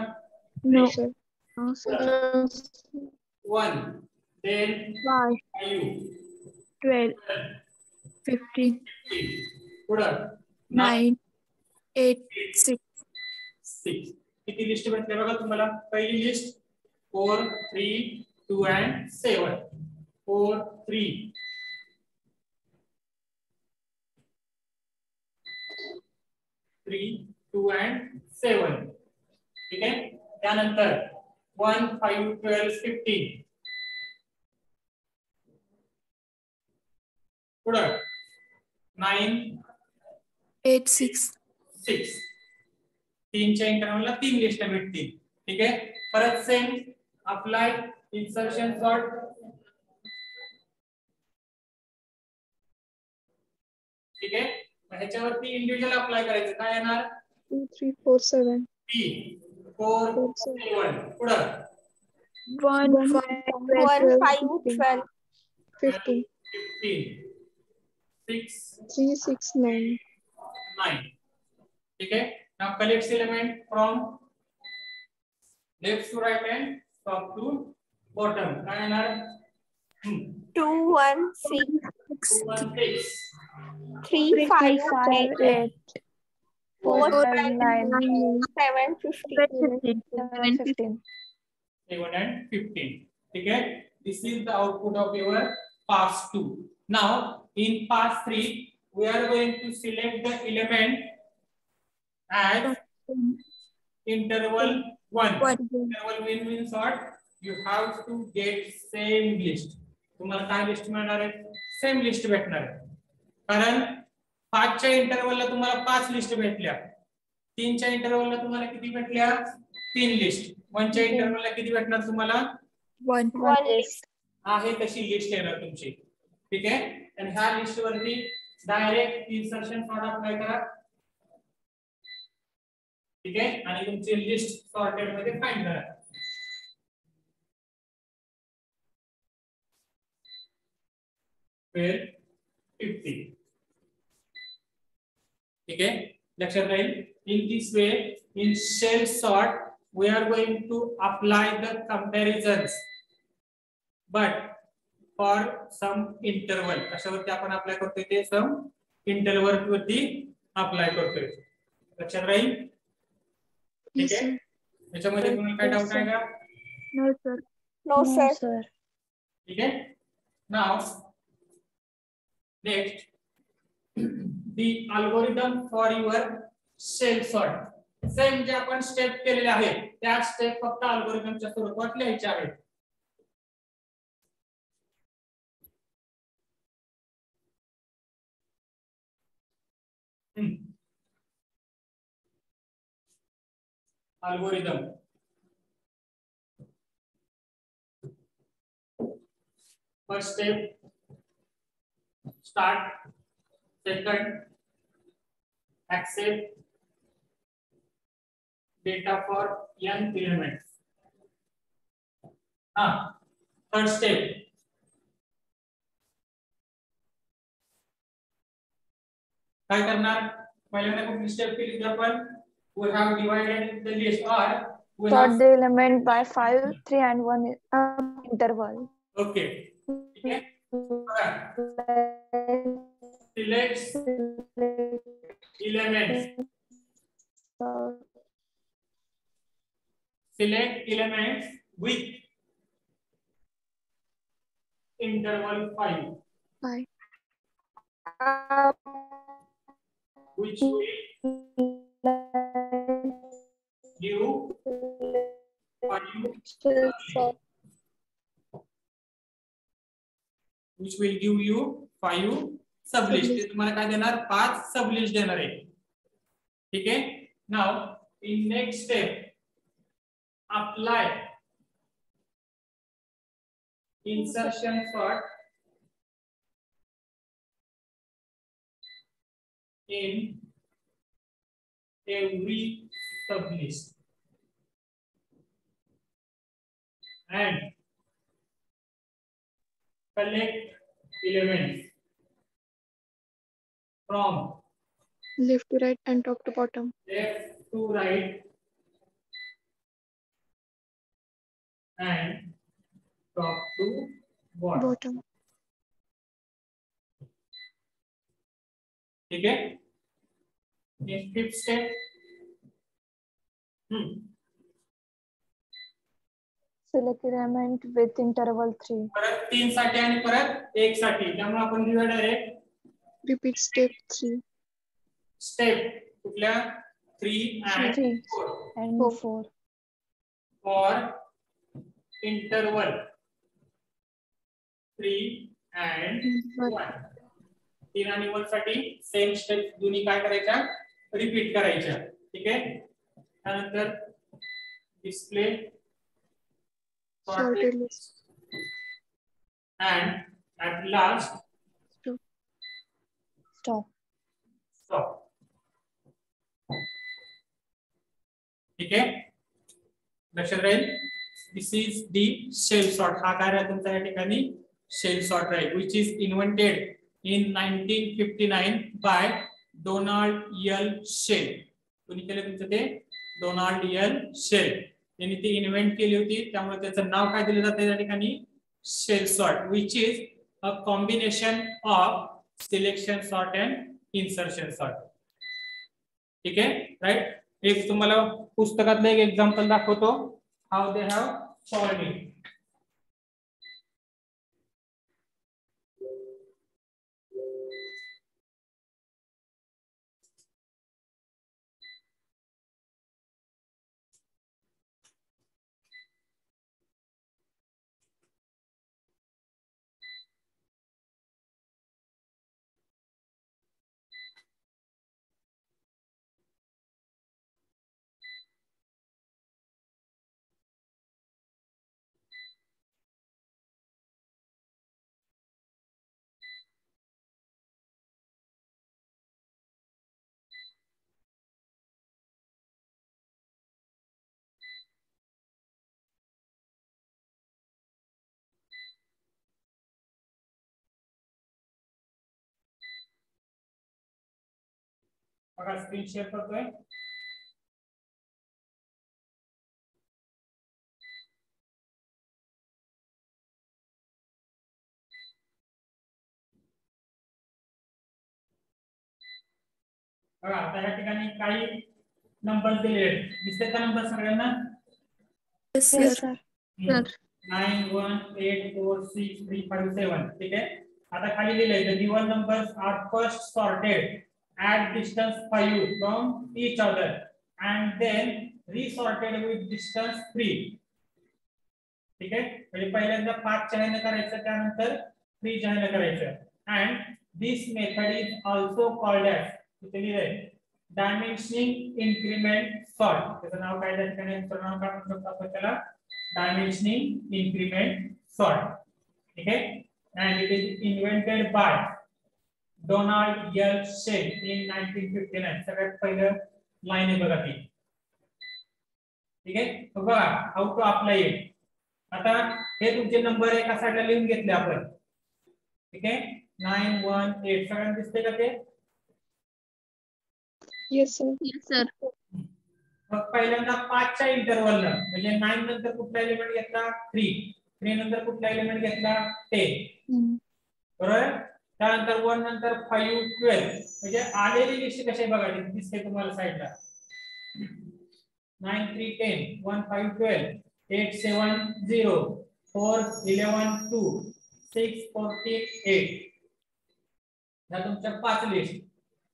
No, sir. No, sir. 1 then 5, 5 12, 15, पुढं 9 8 6 6. किती लिस्ट भेटले बघा तुम्हाला. पहिली लिस्ट 4 3 2 and 7. 4 3 3 2 and 7. ठीक आहे. त्यानंतर 1 5 12 15. पुढं 9 8 6 6. 3च्या इंटरवलला 3 लिस्ट भेटतील. ठीक आहे. परत सेम अप्लाय इन्सर्शन सॉर्ट. ठीक आहे. ह्याच्यावरती इंडिव्हिज्युअल अप्लाय करायचं. काय येणार, 2, 3, 4, 7, 3 4 7. पुढं 1, 5, 12, 15, 15 6 3, 6, 9. 9. ठीक है. Now collect element from left to right and top to bottom. काय येणार, 2 1 6 2 1 6 3 5 8 8 4 5 9 7 15 7 15. 7 and 15. ठीक है. This is the output of your pass 2. Now in pass 3 we are going to select the element as interval 1. Interval 1 means what? You have to get same list. तुम्हाला काय list मिळणार आहे, same list भेटणार आहे. कारण 5च्या इंटरवलला तुम्हाला 5 list भेटल्या. 3च्या इंटरव्हलला तुम्हाला किती भेटल्या 3 लिस्ट. 1च्या इंटरव्हलला किती भेटणार तुम्हाला One list. आहे तशी लिस्ट येणार तुमची. ठीक आहे. आणि ह्या लिस्ट वरती डायरेक्ट इन्सर्शन सॉर्ट अप्लाय करा. ठीक आहे. आणि तुमची लिस्ट सॉर्टेड मध्ये फाइंड करा. फिर 50. ठीक आहे. लक्षात राहील. In this way, in shell sort, we are going to apply the comparisons, but for some interval. कशावरती आपण अप्लाय करतोय ते सम इंटरवल वरती अप्लाय करतोय. लक्षात राहील. ठीक आहे. याच्यामध्ये तुम्हाला काय डाऊट आहे का? No, sir. No, sir. sir. ठीक आहे. Now next, the algorithm for your shell sort. Same जे आपण स्टेप केलेले आहेत त्या स्टेप फक्त अल्गोरिथमच्या स्वरूपात लिहायचे आहेत. Algorithm. First step, start. Second, accept data for n elements. Third step, काय करणार? पहिल्यांदा कुठली स्टेप केली आपण? We have divided the list, or we Sort have the element by 5, 3 and 1 interval. okay. ठीक है. Select elements. Select elements with interval 5, 5. which will give 5, which will give you 5 sublist. ते तुम्हाला काय देणार? 5 sublist देणार आहे. ठीक आहे. Now in next step, apply insertion sort in every sublist and collect elements from Left to right and top to bottom. left to right and top to bottom. Bottom. ठीक है. In fifth step, Select element with interval 3. परत 3 साठी आणि परत 1 साठी. त्यामुळे आपण लिहूया डायरेक्ट Repeat step 3. स्टेप कुठल्या 3 and 3 4 and 4. for interval 3 and 1. 3 आणि 1 साठी सेम स्टेप दोन्ही काय करायच्या? रिपीट करायच्या. ठीक आहे. त्यानंतर display Sorted list. and at last Stop. stop. ठीक आहे. लक्षात राहील. This is the shell sort. हा काय आहे तुमचा या ठिकाणी शेल सॉर्ट राहील, which is invented in 1959 by Donald L. Shell. कोणी केलं तुमचं ते? डोनाल्ड एल शेल यांनी ती इन्व्हेंट केली होती. त्यामुळे त्याचं नाव काय दिलं जातं या ठिकाणी? Shell sort, which is a combination of selection sort and insertion sort. ठीक आहे. राईट. एक तुम्हाला पुस्तकातलं एक एक्झाम्पल दाखवतो. How they have solved it. बघा स्क्रीन शेअर करतोय. बघा आता या ठिकाणी काही नंबर दिले दिसते का नंबर सगळ्यांना? Yes, Yes, sir. sir. 9 1 8 4 6 3 5 7. ठीक आहे. आता खाली लिहिलंय the given numbers are first sorted at distance 5 from each other and then resorted with distance 3. ठीक आहे. म्हणजे पहिल्यांदा 5 च्या ह्याने करायचं, त्यानंतर 3 च्या ह्याने करायचं. and this method is also called as इथे लिहिलंय dimensioning increment sort. त्याचं नाव काय त्या ठिकाणी नाव काय म्हणू शकतो आपण त्याला? dimensioning increment sort. ठीक आहे. and it is invented by Donald L. Shell in 1959. सगळ्यात पहिलं लाईन आहे बघा ती. ठीक आहे. बघा हाऊ टू अप्लाय इट. आता हे तुमचे नंबर एका साईडला लिहून घेतले आपण. ठीक आहे. 9 1 8 सगळ्यांना दिसते का ते? Yes, sir. Yes, sir. मग पहिल्यांदा 5 च्या इंटरव्हलला म्हणजे 9 नंतर कुठला एलिमेंट घेतला? 3. 3 नंतर कुठला एलिमेंट घेतला? 10. बरोबर. त्यानंतर 1 नंतर 5 12 म्हणजे आलेली लिस्ट कशी बघायची दिसते तुम्हाला साइडला. 9 3 10 1 5 12 8 7 0 4 11 2 6 14 8. या तुमच्या 5 लिस्ट.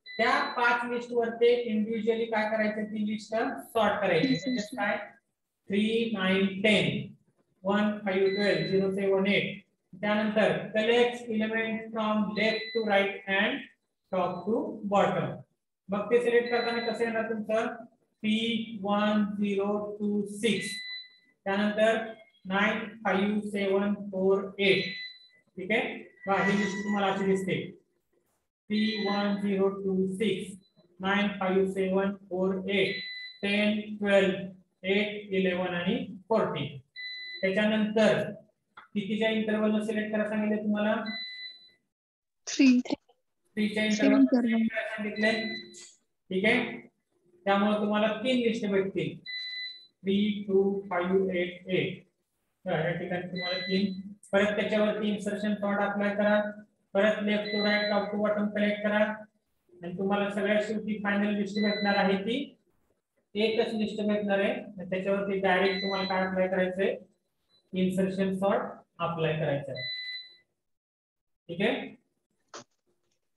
त्या 5 लिस्ट वर ते इंडिव्हिज्युअली काय करायचं ती लिस्ट सॉर्ट करायची. म्हणजे काय 3 9 10 1 5 12 0 7 8. त्यानंतर collect element from left to right and top to bottom. मग ते सिलेक्ट करताना कसं येणार तुमचं P1 0 2 6. त्यानंतर 9 5 7 4 8. ठीक आहे. ही लिस्ट तुम्हाला अशी दिसते P1 0 2 6 9 5 7 4 8 10 12 8 11 आणि 14. त्याच्यानंतर कितीच्या इंटरव्हलला सिलेक्ट करा सांगितले तुम्हाला? 3. 3 च्या इंटरव्हल सांगितले. ठीक आहे. त्यामुळे तुम्हाला 3 लिस्ट भेटतील 3 2 5 8 8. या ठिकाणी तुम्हाला 3. परत त्याच्यावरती इन्सर्शन सॉर्ट अप्लाय करा. परत left to right top to bottom collect करा आणि तुम्हाला सगळ्यात शेवटी फायनल लिस्ट भेटणार आहे ती एकच लिस्ट भेटणार आहे. त्याच्यावरती डायरेक्ट तुम्हाला काय अप्लाय करायचंय? इन्सर्शन सॉर्ट अप्लाय करायचं आहे. ठीक आहे.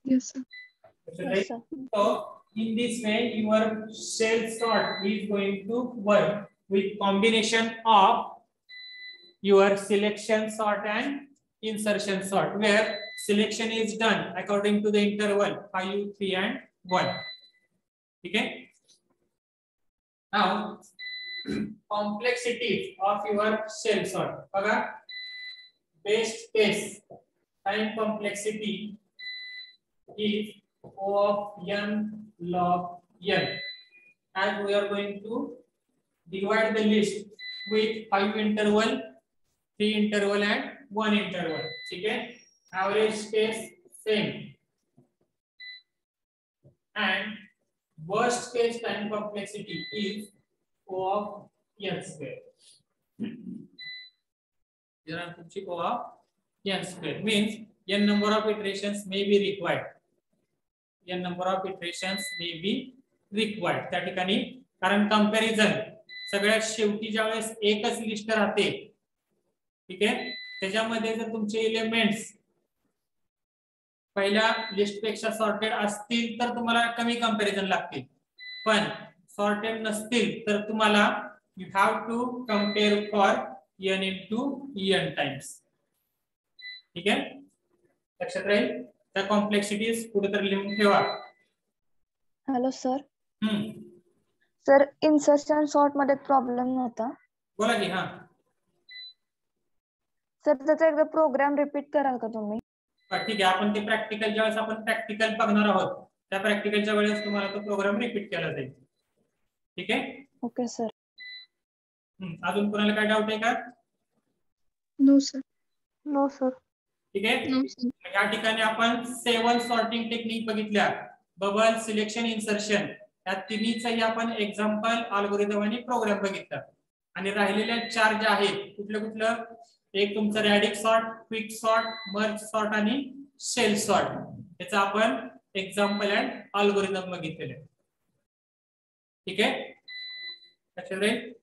Yes, sir. Yes, sir. So in this way your shell sort is going to work with combination of your selection sort and insertion sort, where selection is done according to the interval 5 3 and 1. Okay. Now complexities of your shell sort. बघा best case time complexity is O of n log n, as we are going to divide the list with 5 interval, 3 interval and 1 interval. ठीक है. Average case same and worst case time complexity is O of n square. Here तुमची O of n square means n number of iterations may be required. n number of iterations may be required. त्या ठिकाणी कारण comparison सगळ्यात शेवटी ज्या वेळेस एकच list राहते. ठीक आहे. त्याच्यामध्ये जर तुमचे एलिमेंट्स पहिल्या लिस्ट पेक्षा सॉर्टेड असतील तर तुम्हाला कमी कंपॅरिझन लागतील, पण सॉर्टेड नसतील तर तुम्हाला you have to compare for n into n times. ठीक आहे. लक्षात राहील. त्या कॉम्प्लेक्सिटीज कुठेतरी लिहून ठेवा. Hello sir. Hmm. Sir insertion sort मध्ये प्रॉब्लेम नव्हता. बोला की. हा सर त्याचा एकदा प्रोग्राम रिपीट कराल का तुम्ही? ठीक आहे. आपण ते प्रॅक्टिकल ज्यावेळेस आपण प्रॅक्टिकल बघणार आहोत त्या प्रॅक्टिकलच्या वेळेस तुम्हाला तो प्रोग्राम रिपीट केला जाईल. ठीक आहे. Okay sir. अजून कोणाला काय डाऊट आहे का? No, sir. No sir. ठीक आहे. No, sir. या ठिकाणी आपण 7 सॉर्टिंग टेक्निक बघितल्या. बबल, सिलेक्शन, इन्सर्शन या तिन्हीचाही आपण एक्झाम्पल, अल्गोरिदम आणि प्रोग्राम बघितला. आणि राहिलेल्या 4 ज्या आहेत कुठलं कुठलं, एक तुमचं radix sort, quick sort, merge sort आणि शेल सॉर्ट, याचा आपण एक्झाम्पल अँड अल्गोरिदम बघितलेले. ठीक आहे.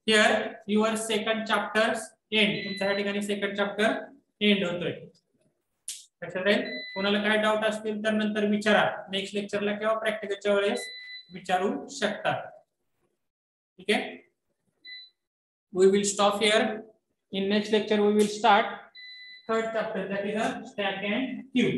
Here your second chapter end. तुमच्या या ठिकाणी सेकंड चॅप्टर एंड होतोय. लक्षात राहील. कोणाला काय डाऊट असतील तर नंतर विचारा, नेक्स्ट लेक्चरला किंवा प्रॅक्टिकलच्या वेळेस विचारू शकता. ठीक आहे. We will stop here. In next lecture we will start third chapter, that is a stack and queue.